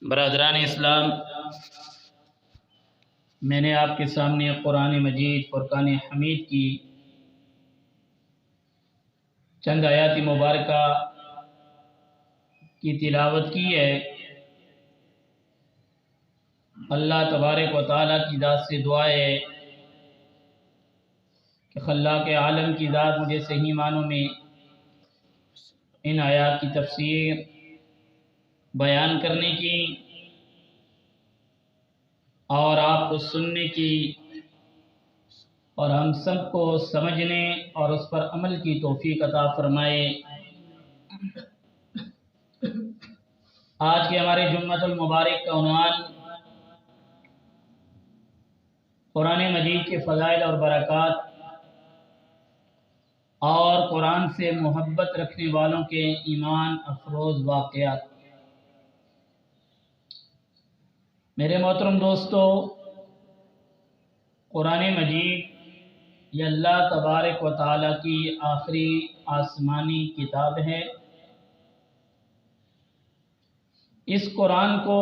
برادران اسلام، میں نے آپ کے سامنے قرآن مجید فرقان حمید کی چند آیات مبارکہ کی تلاوت کی ہے۔ اللہ تبارک و تعالیٰ کی ذات سے دعا ہے کہ خلاق عالم کی ذات مجھے صحیح معنوں میں ان آیات کی تفسیر بیان کرنے کی اور آپ کو سننے کی اور ہم سب کو سمجھنے اور اس پر عمل کی توفیق عطا فرمائے۔ آج کے ہمارے جمعۃ المبارک کا عنوان قرآن مجید کے فضائل اور برکات اور قرآن سے محبت رکھنے والوں کے ایمان افروز واقعات۔ میرے محترم دوستو، قرآن مجید یہ اللہ تبارک و تعالیٰ کی آخری آسمانی کتاب ہے۔ اس قرآن کو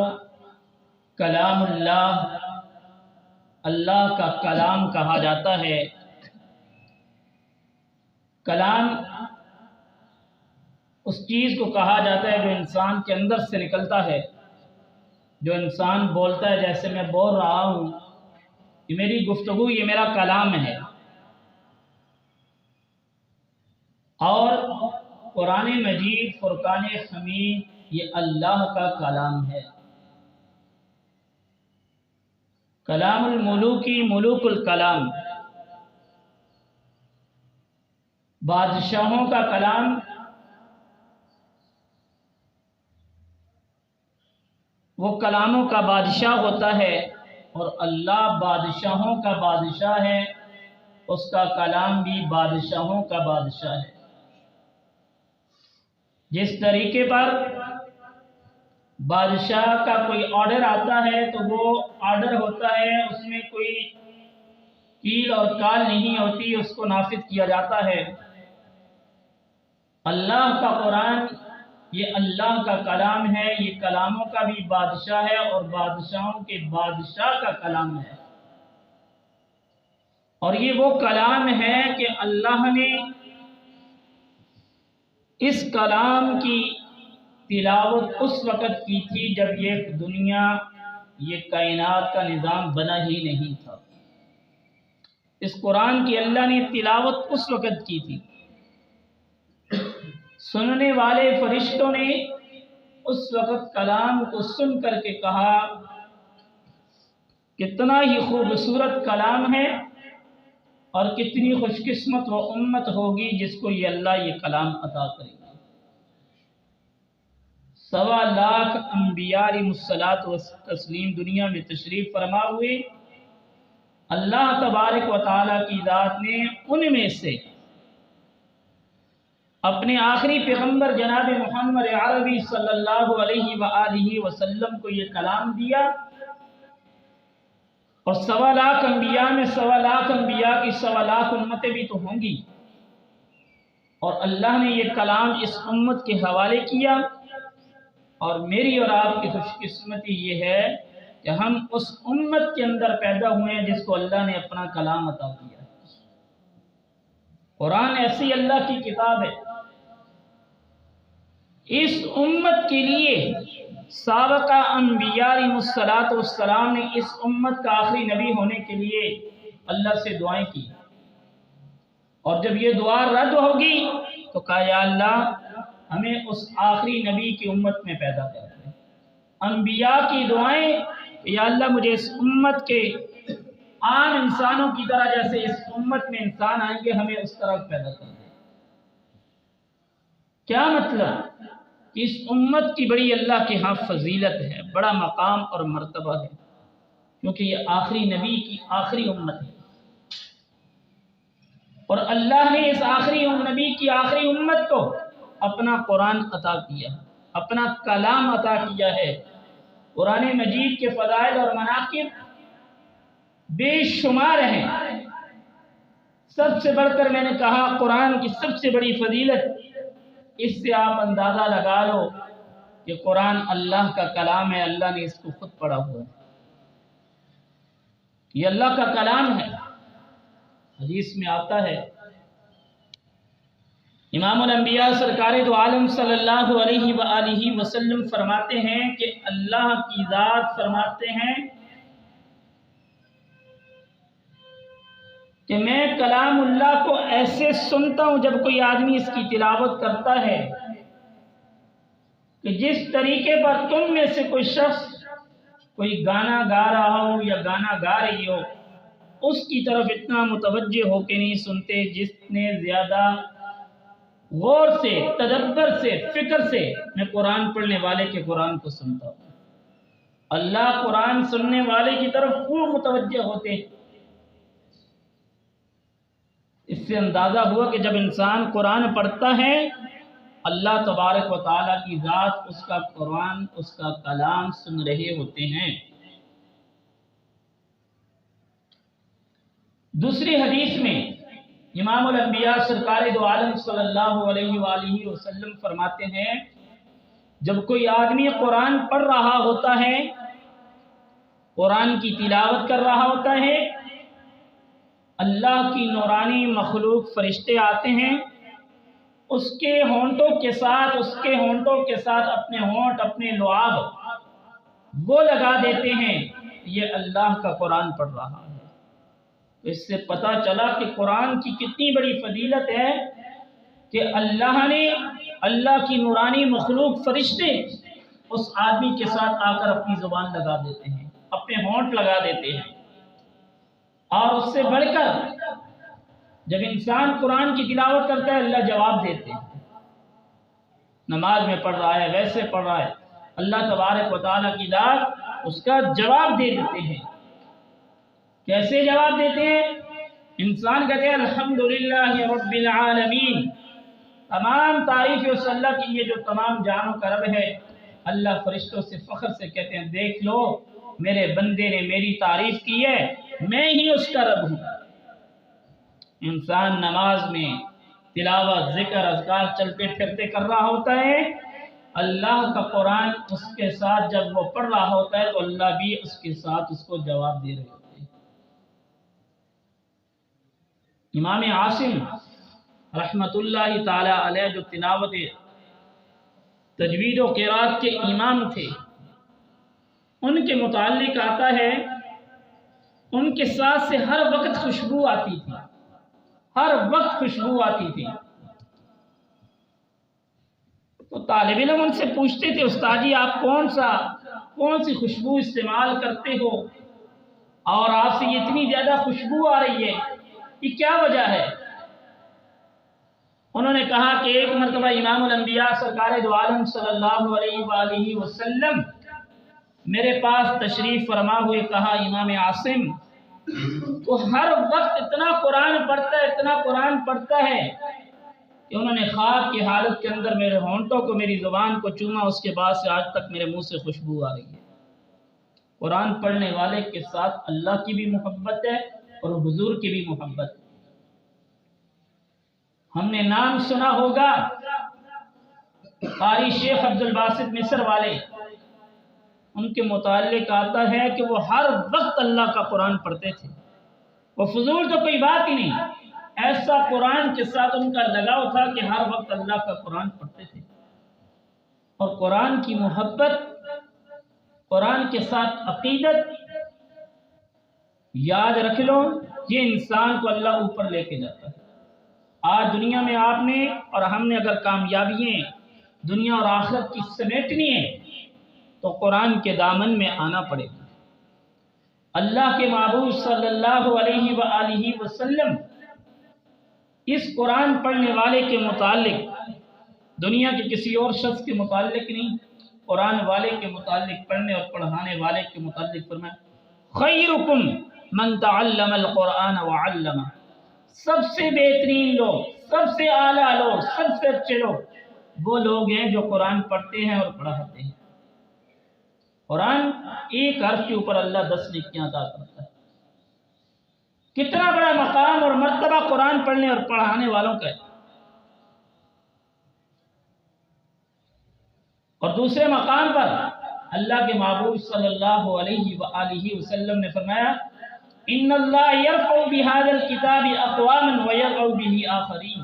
کلام اللہ، اللہ کا کلام کہا جاتا ہے۔ کلام اس چیز کو کہا جاتا ہے جو انسان کے اندر سے نکلتا ہے، جو انسان بولتا ہے۔ جیسے میں بول رہا ہوں، یہ میری گفتگو، یہ میرا کلام ہے۔ اور قرآن مجید فرقان حمید یہ اللہ کا کلام ہے۔ کلام الملوکی ملوک الکلام، بادشاہوں کا کلام، وہ کلاموں کا بادشاہ ہوتا ہے، اور اللہ بادشاہوں کا بادشاہ ہے، اس کا کلام بھی بادشاہوں کا بادشاہ ہے۔ جس طریقے پر بادشاہ کا کوئی آرڈر آتا ہے تو وہ آرڈر ہوتا ہے، اس میں کوئی کیل اور کال نہیں ہوتی، اس کو نافذ کیا جاتا ہے۔ اللہ کا قرآن یہ اللہ کا کلام ہے، یہ کلاموں کا بھی بادشاہ ہے اور بادشاہوں کے بادشاہ کا کلام ہے۔ اور یہ وہ کلام ہے کہ اللہ نے اس کلام کی تلاوت اس وقت کی تھی جب یہ دنیا، یہ کائنات کا نظام بنا ہی نہیں تھا۔ اس قرآن کی اللہ نے تلاوت اس وقت کی تھی۔ سننے والے فرشتوں نے اس وقت کلام کو سن کر کے کہا کتنا ہی خوبصورت کلام ہے، اور کتنی خوش قسمت وہ امت ہوگی جس کو یہ اللہ یہ کلام عطا کرے گا۔ 1.25 لاکھ انبیاء علیہ الصلوۃ والتسلیم دنیا میں تشریف فرما ہوئے۔ اللہ تبارک و تعالیٰ کی ذات نے ان میں سے اپنے آخری پیغمبر جناب محمد عربی صلی اللہ علیہ وآلہ وسلم کو یہ کلام دیا، اور 1.25 لاکھ انبیاء میں 1.25 لاکھ انبیاء کی 1.25 لاکھ امتیں بھی تو ہوں گی، اور اللہ نے یہ کلام اس امت کے حوالے کیا۔ اور میری اور آپ کی خوش قسمتی یہ ہے کہ ہم اس امت کے اندر پیدا ہوئے ہیں جس کو اللہ نے اپنا کلام عطا کیا۔ قرآن ایسی اللہ کی کتاب ہے، اس امت کے لیے سابقہ انبیاء علیہ الصلوۃ والسلام نے اس امت کا آخری نبی ہونے کے لیے اللہ سے دعائیں کی، اور جب یہ دعا رد ہوگی تو کہا یا اللہ ہمیں اس آخری نبی کی امت میں پیدا کر دے۔ انبیاء کی دعائیں یا اللہ مجھے اس امت کے عام انسانوں کی طرح، جیسے اس امت میں انسان آئیں گے، ہمیں اس طرح پیدا کر دے۔ کیا مطلب؟ کہ اس امت کی بڑی اللہ کے ہاں فضیلت ہے، بڑا مقام اور مرتبہ ہے، کیونکہ یہ آخری نبی کی آخری امت ہے، اور اللہ نے اس آخری نبی کی آخری امت کو اپنا قرآن عطا کیا، اپنا کلام عطا کیا ہے۔ قرآن مجید کے فضائل اور مناقب بے شمار ہیں۔ سب سے بڑھ کر میں نے کہا قرآن کی سب سے بڑی فضیلت، اس سے آپ اندازہ لگا لو کہ قرآن اللہ کا کلام ہے، اللہ نے اس کو خود پڑھا ہوا ہے، یہ اللہ کا کلام ہے۔ حدیث میں آتا ہے، امام الانبیاء سرکار دو عالم صلی اللہ علیہ وآلہ وسلم فرماتے ہیں کہ اللہ کی ذات فرماتے ہیں کہ میں کلام اللہ کو ایسے سنتا ہوں جب کوئی آدمی اس کی تلاوت کرتا ہے کہ جس طریقے پر تم میں سے کوئی شخص کوئی گانا گا رہا ہو یا گانا گا رہی ہو اس کی طرف اتنا متوجہ ہو کے نہیں سنتے جتنے زیادہ غور سے، تدبر سے، فکر سے میں قرآن پڑھنے والے کے قرآن کو سنتا ہوں۔ اللہ قرآن سننے والے کی طرف خوب متوجہ ہوتے ہیں۔ اس سے اندازہ ہوا کہ جب انسان قرآن پڑھتا ہے اللہ تبارک و تعالیٰ کی ذات اس کا قرآن، اس کا کلام سن رہے ہوتے ہیں۔ دوسری حدیث میں امام الانبیاء سرکار دو عالم صلی اللہ علیہ وآلہ وسلم فرماتے ہیں جب کوئی آدمی قرآن پڑھ رہا ہوتا ہے، قرآن کی تلاوت کر رہا ہوتا ہے، اللہ کی نورانی مخلوق فرشتے آتے ہیں، اس کے ہونٹوں کے ساتھ اپنے ہونٹ، اپنے لعاب وہ لگا دیتے ہیں، یہ اللہ کا قرآن پڑھ رہا ہے۔ اس سے پتہ چلا کہ قرآن کی کتنی بڑی فضیلت ہے کہ اللہ نے، اللہ کی نورانی مخلوق فرشتے اس آدمی کے ساتھ آ کر اپنی زبان لگا دیتے ہیں، اپنے ہونٹ لگا دیتے ہیں۔ اور اس سے بڑھ کر جب انسان قرآن کی تلاوت کرتا ہے اللہ جواب دیتے ہیں، نماز میں پڑھ رہا ہے، ویسے پڑھ رہا ہے، اللہ تبارک و تعالیٰ کی ذات اس کا جواب دے دیتے ہیں۔ کیسے جواب دیتے ہیں؟ انسان کہتے ہیں الحمدللہ رب العالمین، تمام تعریف اس اللہ کی، یہ جو تمام جانوں کا رب ہے۔ اللہ فرشتوں سے فخر سے کہتے ہیں دیکھ لو میرے بندے نے میری تعریف کی ہے، میں ہی اس کا رب ہوں۔ انسان نماز میں تلاوت، ذکر، اذکار چلتے پھرتے کر رہا ہوتا ہے، اللہ کا قرآن اس کے ساتھ جب وہ پڑھ رہا ہوتا ہے تو اللہ بھی اس کے ساتھ اس کو جواب دے رہے ہوتے ہیں۔ امام عاصم رحمت اللہ تعالی علیہ جو تلاوت تجوید و قرات کے امام تھے، ان کے متعلق آتا ہے ان کے ساتھ سے ہر وقت خوشبو آتی تھی، ہر وقت خوشبو آتی تھی۔ تو طالب علم ان سے پوچھتے تھے استاد جی آپ کون سی خوشبو استعمال کرتے ہو اور آپ سے یہ اتنی زیادہ خوشبو آ رہی ہے، یہ کیا وجہ ہے؟ انہوں نے کہا کہ ایک مرتبہ امام الانبیاء سرکار دو عالم صلی اللہ علیہ وآلہ وسلم میرے پاس تشریف فرما ہوئے، کہا امام عاصم تو ہر وقت اتنا قرآن پڑھتا ہے کہ انہوں نے خواب کی حالت کے اندر میرے ہونٹوں کو، میری زبان کو چوما، اس کے بعد سے آج تک میرے منہ سے خوشبو آ رہی ہے۔ قرآن پڑھنے والے کے ساتھ اللہ کی بھی محبت ہے اور حضور کی بھی محبت ہے۔ ہم نے نام سنا ہوگا قاری شیخ عبد الباسط مصر والے، ان کے متعلق آتا ہے کہ وہ ہر وقت اللہ کا قرآن پڑھتے تھے، وہ فضول تو کوئی بات ہی نہیں، ایسا قرآن کے ساتھ ان کا لگاؤ تھا کہ ہر وقت اللہ کا قرآن پڑھتے تھے۔ اور قرآن کی محبت، قرآن کے ساتھ عقیدت، یاد رکھ لو یہ انسان کو اللہ اوپر لے کے جاتا ہے۔ آج دنیا میں آپ نے اور ہم نے اگر کامیابیاں دنیا اور آخرت کی سمیٹنی ہے تو قرآن کے دامن میں آنا پڑے گا۔ اللہ کے معبود صلی اللہ علیہ وآلہ وسلم اس قرآن پڑھنے والے کے متعلق، دنیا کے کسی اور شخص کے متعلق نہیں، قرآن والے کے متعلق، پڑھنے اور پڑھانے والے کے متعلق فرمایا خیرکم من تعلم القرآن وعلمہ، سب سے بہترین لوگ، سب سے اعلیٰ لوگ، سب سے اچھے لوگ وہ لوگ ہیں جو قرآن پڑھتے ہیں اور پڑھاتے ہیں۔ قرآن ایک حرف کے اوپر اللہ 10 نیکیاں عطا کرتا ہے۔ کتنا بڑا مقام اور مرتبہ قرآن پڑھنے اور پڑھانے والوں کا ہے۔ اور دوسرے مقام پر اللہ کے محبوب صلی اللہ علیہ وآلہ وسلم نے فرمایا ان اللہ یرفع بہذا الکتاب اقواما ویضع بہ آخرین،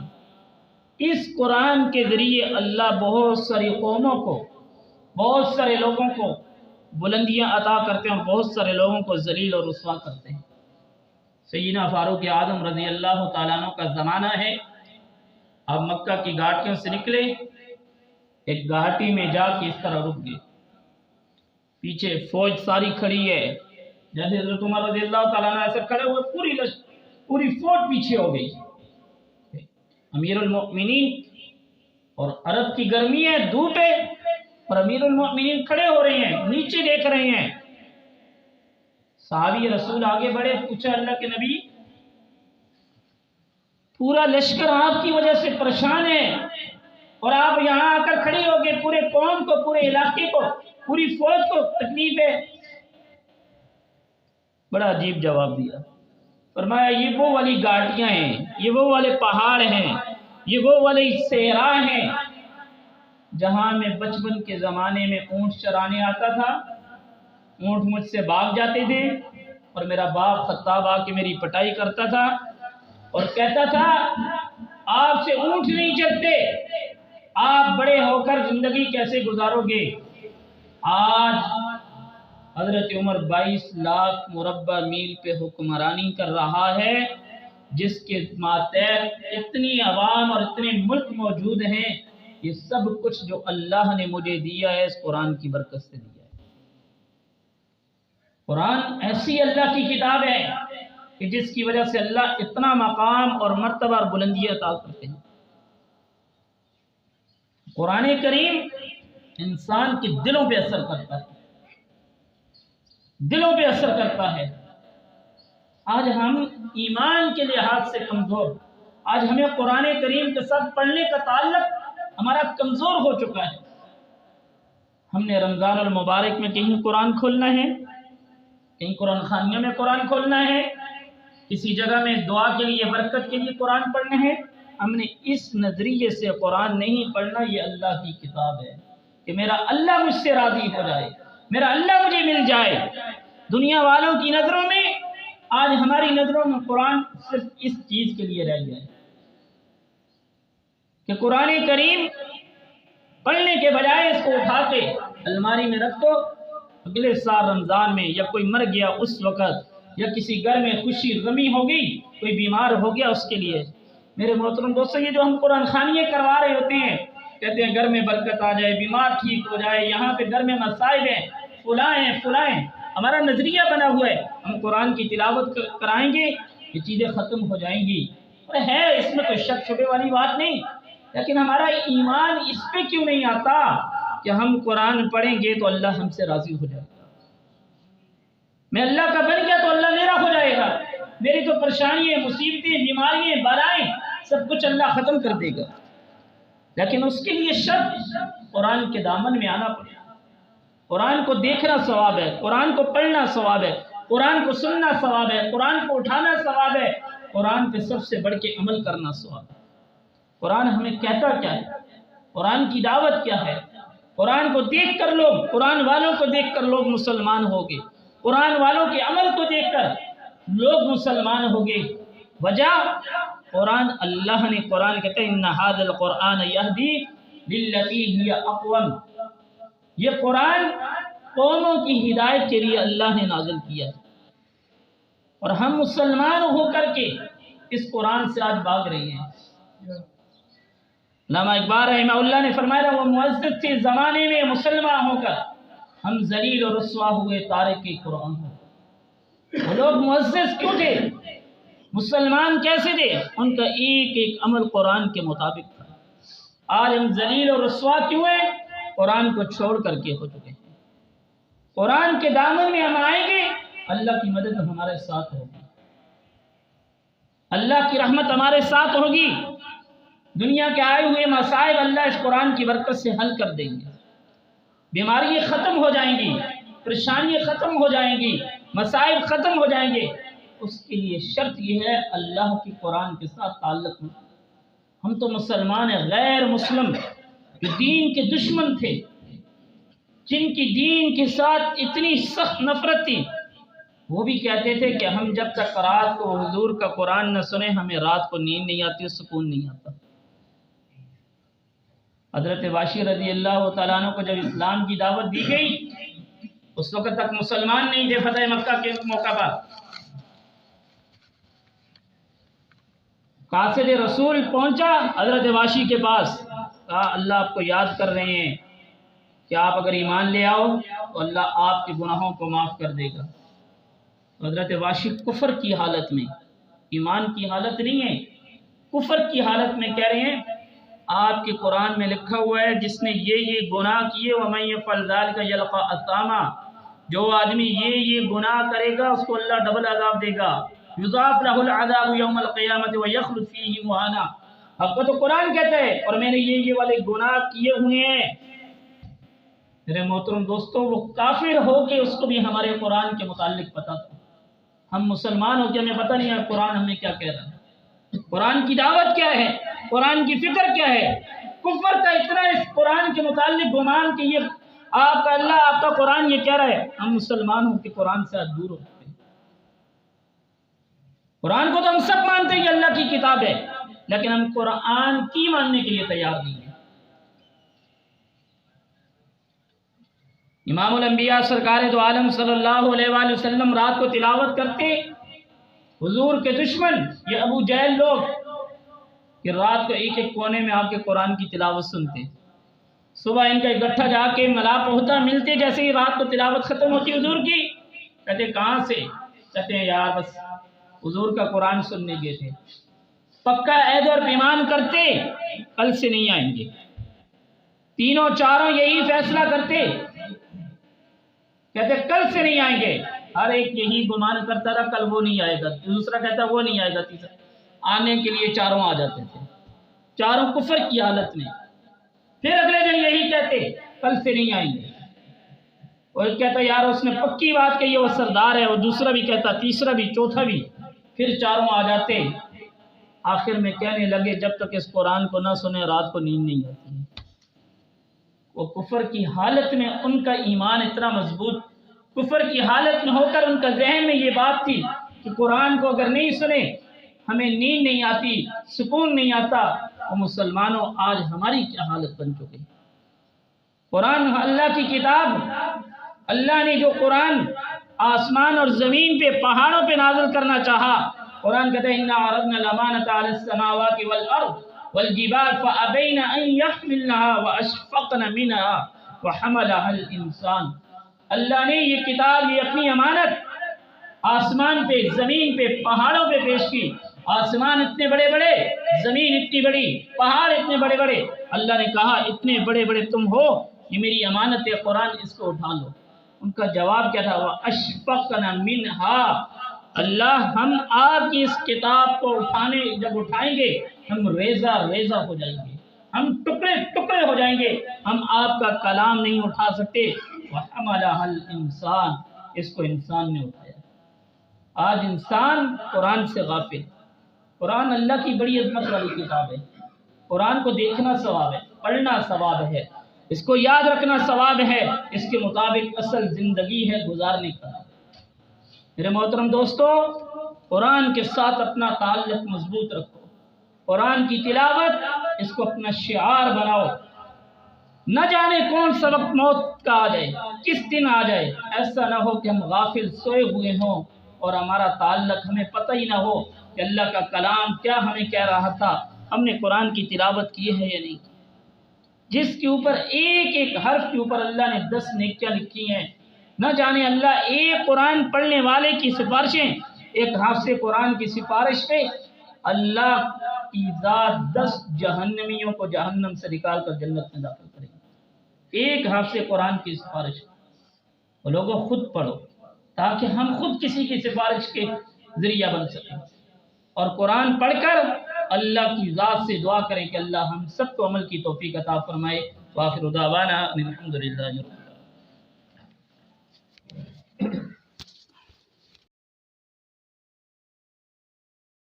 اس قرآن کے ذریعے اللہ بہت ساری قوموں کو، بہت سارے لوگوں کو بلندیاں عطا کرتے ہیں اور بہت سارے لوگوں کو ذلیل اور رسوا کرتے ہیں۔ سیدنا فاروق اعظم رضی اللہ تعالیٰ عنہ کا زمانہ ہے، اب مکہ کی گھاٹیوں سے نکلے، ایک گھاٹی میں جا کے اس طرح رک گئے، پیچھے فوج ساری کھڑی ہے، جیسے حضرت عمر رضی اللہ تعالیٰ عنہ ایسے کھڑے ہوئے، پوری فوج پیچھے ہو گئی۔ امیر المؤمنین، اور عرب کی گرمی ہے، دھوپ ہے، اور امیر المؤمنین کھڑے ہو رہے ہیں، نیچے دیکھ رہے ہیں۔ صحابی رسول آگے بڑھے، پوچھا اللہ کے نبی پورا لشکر آپ کی وجہ سے پریشان ہے اور آپ یہاں آ کر کھڑے ہو گئے، پورے قوم کو، پورے علاقے کو، پوری فوج کو تکلیف ہے۔ بڑا عجیب جواب دیا، فرمایا یہ وہ والی گھاٹیاں ہیں، یہ وہ والے پہاڑ ہیں، یہ وہ والی صحرا ہیں جہاں میں بچپن کے زمانے میں اونٹ چرانے آتا تھا، اونٹ مجھ سے بھاگ جاتے تھے اور میرا باپ خطاب آ کے میری پٹائی کرتا تھا اور کہتا تھا آپ سے اونٹ نہیں چلتے، آپ بڑے ہو کر زندگی کیسے گزارو گے۔ آج حضرت عمر 22 لاکھ مربع میل پہ حکمرانی کر رہا ہے، جس کے ماتحت اتنی عوام اور اتنے ملک موجود ہیں۔ یہ سب کچھ جو اللہ نے مجھے دیا ہے اس قرآن کی برکت سے دیا ہے۔ قرآن ایسی اللہ کی کتاب ہے کہ جس کی وجہ سے اللہ اتنا مقام اور مرتبہ اور بلندی عطا کرتے ہیں۔ قرآن کریم انسان کے دلوں پہ اثر کرتا ہے، دلوں پہ اثر کرتا ہے۔ آج ہم ایمان کے لحاظ سے کمزور، آج ہمیں قرآن کریم کے ساتھ پڑھنے کا تعلق ہمارا کمزور ہو چکا ہے۔ ہم نے رمضان المبارک میں کہیں قرآن کھولنا ہے، کہیں قرآن خوانیوں میں قرآن کھولنا ہے، کسی جگہ میں دعا کے لیے، برکت کے لیے قرآن پڑھنا ہے۔ ہم نے اس نظریے سے قرآن نہیں پڑھنا، یہ اللہ کی کتاب ہے کہ میرا اللہ مجھ سے راضی ہو جائے، میرا اللہ مجھے مل جائے۔ دنیا والوں کی نظروں میں، آج ہماری نظروں میں قرآن صرف اس چیز کے لیے رہ گیا ہے کہ قرآن کریم پڑھنے کے بجائے اس کو اٹھا کے الماری میں رکھ دو، اگلے سال رمضان میں یا کوئی مر گیا اس وقت، یا کسی گھر میں خوشی غمی ہو گئی، کوئی بیمار ہو گیا، اس کے لیے۔ میرے محترم دوستو، یہ جو ہم قرآن خوانیے کروا رہے ہوتے ہیں، کہتے ہیں گھر میں برکت آ جائے، بیمار ٹھیک ہو جائے، یہاں پہ گھر میں مسائل ہیں، فلاں ہیں فلاں ہیں، ہمارا نظریہ بنا ہوا ہے ہم قرآن کی تلاوت کرائیں گے یہ چیزیں ختم ہو جائیں گی۔ اور ہے اس میں کوئی شک شبے والی بات نہیں، لیکن ہمارا ایمان اس پہ کیوں نہیں آتا کہ ہم قرآن پڑھیں گے تو اللہ ہم سے راضی ہو جائے گا، میں اللہ کا بن گیا تو اللہ میرا ہو جائے گا، میری تو پریشانیاں، مصیبتیں، بیماریاں، بلائیں سب کچھ اللہ ختم کر دے گا۔ لیکن اس کے لیے شرط قرآن کے دامن میں آنا پڑے گا۔ قرآن کو دیکھنا ثواب ہے، قرآن کو پڑھنا ثواب ہے، قرآن کو سننا ثواب ہے، قرآن کو اٹھانا ثواب ہے، قرآن پہ سب سے بڑھ کے عمل کرنا ثواب ہے۔ قرآن ہمیں کہتا کیا ہے، قرآن کی دعوت کیا ہے؟ قرآن کو دیکھ کر لوگ، قرآن والوں کو دیکھ کر لوگ مسلمان ہو گئے، قرآن والوں کے عمل کو دیکھ کر لوگ مسلمان ہو گئے۔ وجہ قرآن، اللہ نے قرآن کہتے ہیں ان ھذا القرآن یہدی للتی ہی اقوم، یہ قرآن قوموں کی ہدایت کے لیے اللہ نے نازل کیا ہے، اور ہم مسلمان ہو کر کے اس قرآن سے آج بھاگ رہے ہیں۔ علامہ اقبال رحمہ اللہ نے فرمایا وہ معزز تھے زمانے میں مسلمان ہو کر، ہم ذلیل اور رسوا ہوئے تارک قرآن ہو۔ وہ لوگ معزز کیوں تھے، مسلمان کیسے تھے؟ ان کا ایک ایک عمل قرآن کے مطابق تھا۔ آج ہم ذلیل اور رسوا کیوں ہیں؟ قرآن کو چھوڑ کر کے ہو چکے ہیں۔ قرآن کے دامن میں ہم آئیں گے، اللہ کی مدد ہمارے ساتھ ہوگی، اللہ کی رحمت ہمارے ساتھ ہوگی، دنیا کے آئے ہوئے مسائل اللہ اس قرآن کی برکت سے حل کر دیں گے، بیماریاں ختم ہو جائیں گی، پریشانیاں ختم ہو جائیں گی، مسائل ختم ہو جائیں گے۔ اس کے لیے شرط یہ ہے اللہ کی قرآن کے ساتھ تعلق میں۔ ہم تو مسلمان ہیں، غیر مسلم جو دین کے دشمن تھے، جن کی دین کے ساتھ اتنی سخت نفرت تھی، وہ بھی کہتے تھے کہ ہم جب تک رات کو حضور کا قرآن نہ سنیں ہمیں رات کو نیند نہیں آتی، سکون نہیں آتا۔ حضرت واشی رضی اللہ تعالیٰ عنہ کو جب اسلام کی دعوت دی گئی، اس وقت تک مسلمان نہیں تھے، فتح مکہ کے موقع پر قاصد رسول پہنچا حضرت واشی کے پاس، کہا اللہ آپ کو یاد کر رہے ہیں کہ آپ اگر ایمان لے آؤ تو اللہ آپ کے گناہوں کو معاف کر دے گا۔ حضرت واشی کفر کی حالت میں، ایمان کی حالت نہیں ہے، کفر کی حالت میں کہہ رہے ہیں آپ کے قرآن میں لکھا ہوا ہے جس نے یہ گناہ کیے وَمَن يَفْعَلْ ذَلِكَ يَلْقَ أَثَامًا، جو آدمی یہ گناہ کرے گا اس کو اللہ ڈبل عذاب دے گا، يُضَاعَفْ لَهُ الْعَذَابُ يَوْمَ الْقِيَامَةِ وَيَخْلُدْ فِيهِ مُهَانًا۔ اب کو تو قرآن کہتا ہے اور میں نے یہ والے گناہ کیے ہوئے ہیں۔ میرے محترم دوستو، وہ کافر ہو کے اس کو بھی ہمارے قرآن کے متعلق پتہ تھا، ہم مسلمان ہو کے ہمیں پتہ نہیں ہے قرآن ہمیں کیا کہہ رہا ہے، قرآن کی دعوت کیا ہے، قرآن کی فکر کیا ہے۔ کفر کا اتنا اس قرآن کے متعلق گمان کہ یہ آپ کا اللہ آپ کا قرآن یہ کہہ رہا ہے، ہم مسلمان ہوں کہ قرآن سے دور ہوتے ہیں۔ قرآن کو تو ہم سب مانتے ہیں یہ اللہ کی کتاب ہے، لیکن ہم قرآن کی ماننے کے لیے تیار نہیں ہیں۔ امام الانبیاء سرکار دو عالم صلی اللہ علیہ وآلہ وسلم رات کو تلاوت کرتے، حضور کے دشمن یہ ابو جہل لوگ کہ رات کو ایک ایک کونے میں آپ کے قرآن کی تلاوت سنتے، صبح ان کا اکٹھا جا کے ملاپ ہوتا، ملتے، جیسے ہی رات کو تلاوت ختم ہوتی حضور کی، کہتے کہاں سے؟ کہتے ہیں یار بس حضور کا قرآن سننے گئے تھے۔ پکا عہد اور پیمان کرتے کل سے نہیں آئیں گے، تینوں چاروں یہی فیصلہ کرتے، کہتے کل سے نہیں آئیں گے۔ ہر ایک یہی گمان کرتا تھا کل وہ نہیں آئے گا، دوسرا کہتا وہ نہیں آئے گا، تیسرا آنے کے لیے چاروں آ جاتے تھے، چاروں کفر کی حالت میں۔ پھر اگلے دن یہی کہتے کل سے نہیں آئیں گے، وہ کہتا یار اس نے پکی بات کہی ہے، وہ سردار ہے، وہ دوسرا بھی کہتا، تیسرا بھی، چوتھا بھی، پھر چاروں آ جاتے۔ آخر میں کہنے لگے جب تک اس قرآن کو نہ سنے رات کو نیند نہیں آتی۔ وہ کفر کی حالت میں ان کا ایمان اتنا مضبوط، کفر کی حالت میں ہو کر ان کا ذہن میں یہ بات تھی کہ قرآن کو اگر نہیں سنے ہمیں نیند نہیں آتی، سکون نہیں آتا۔ اور مسلمانوں آج ہماری کیا حالت بن چکی؟ قرآن اللہ کی کتاب، اللہ نے جو قرآن آسمان اور زمین پہ پہاڑوں پہ نازل کرنا چاہا، قرآن کہتے ہیں اِنَّا عَرَضْنَا الْأَمَانَةَ عَلَى السَّمَاوَاتِ وَالْأَرْضِ وَالْجِبَالِ فَأَبَيْنَ أَن يَحْمِلْنَهَا وَأَشْفَقْنَ مِنْهَا وَحَمَلَهَا الْإِنسَانُ۔ اللہ نے یہ کتاب، یہ اپنی امانت آسمان پہ، زمین پہ، پہاڑوں پہ پیش کی۔ آسمان اتنے بڑے بڑے، زمین اتنی بڑی، پہاڑ اتنے بڑے بڑے، اللہ نے کہا اتنے بڑے بڑے تم ہو، یہ میری امانت ہے قرآن، اس کو اٹھا لو۔ ان کا جواب کیا تھا؟ وَأَشْفَقْنَ مِنْهَا، اللہ ہم آپ کی اس کتاب کو جب اٹھائیں گے ہم ریزہ ریزہ ہو جائیں گے، ہم ٹکڑے ٹکڑے ہو جائیں گے، ہم آپ کا کلام نہیں اٹھا سکتے۔ وَحَمَلَهَا الْإِنسَانُ، اس کو انسان نے اٹھایا۔ آج انسان قرآن سے غافل۔ قرآن اللہ کی بڑی عظمت والی کتاب ہے، قرآن کو دیکھنا ثواب ہے، پڑھنا ثواب ہے، اس کو یاد رکھنا ثواب ہے، اس کے مطابق اصل زندگی ہے گزارنے کا۔ میرے محترم دوستو، قرآن کے ساتھ اپنا تعلق مضبوط رکھو، قرآن کی تلاوت اس کو اپنا شعار بناؤ۔ نہ جانے کون سا وقت موت کا آ جائے، کس دن آ جائے، ایسا نہ ہو کہ ہم غافل سوئے ہوئے ہوں اور ہمارا تعلق ہمیں پتہ ہی نہ ہو کہ اللہ کا کلام کیا ہمیں کہہ رہا تھا، ہم نے قرآن کی تلاوت کی ہے یا نہیں، جس کے اوپر ایک ایک حرف کے اوپر اللہ نے 10 نیکیاں لکھی ہیں۔ نہ جانے اللہ ایک قرآن پڑھنے والے کی سفارشیں، ایک حافظ قرآن کی سفارش پہ اللہ کی ذات 10 جہنمیوں کو جہنم سے نکال کر جنت میں داخل کرے گی، ایک حافظ قرآن کی سفارش۔ وہ لوگوں خود پڑھو تاکہ ہم خود کسی کی سفارش کے ذریعہ بن سکیں، اور قرآن پڑھ کر اللہ کی ذات سے دعا کریں کہ اللہ ہم سب کو عمل کی توفیق عطا فرمائے۔ وآخر دعوانا ان الحمد للہ۔